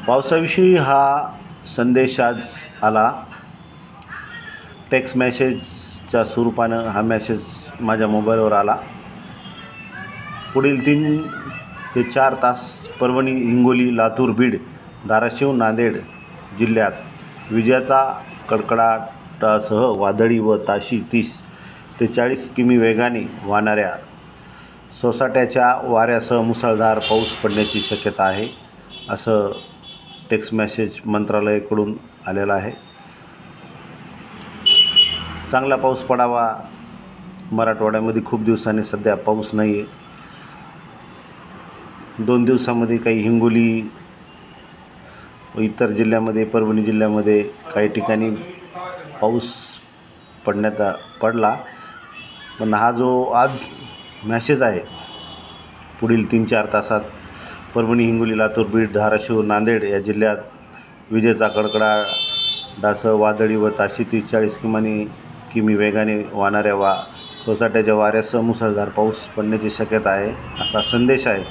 पावसाविषयी हा संदेश आज आला. टेक्स्ट मेसेजच्या स्वरूपानं हा मेसेज माझ्या मोबाईलवर आला. पुढील 3 ते 4 तास परभणी, हिंगोली, लातूर, बीड, धाराशिव, नांदेड जिल्ह्यात विजेचा कडकडाटासह वादळी व ताशी 30 ते 40 किमी वेगाने वाहणाऱ्या सोसाट्याच्या वाऱ्यासह मुसळधार पाऊस पडण्याची शक्यता आहे, असं टेक्स्ट मेसेज मंत्रालयाकडून आलेला आहे. चांगला पाऊस पडावा. मराठवाड्यामध्ये खूप दिवसांनी सध्या पाऊस नाही आहे. 2 दिवसामध्ये काही हिंगोली व इतर जिल्ह्यामध्ये, परभणी जिल्ह्यामध्ये काही ठिकाणी पाऊस पडला. पण हा जो आज मेसेज आहे, पुढील 3-4 तासात परभणी, हिंगोली, लातूर, बीड, धाराशिव, नांदेड या जिल्ह्यात विजेचा कडकडाटासह वादळी व ताशी 30-40 किमी वेगाने वाहणाऱ्या सोसाट्याच्या वाऱ्यासह मुसळधार पाऊस पडण्याची शक्यता आहे, असा संदेश आहे.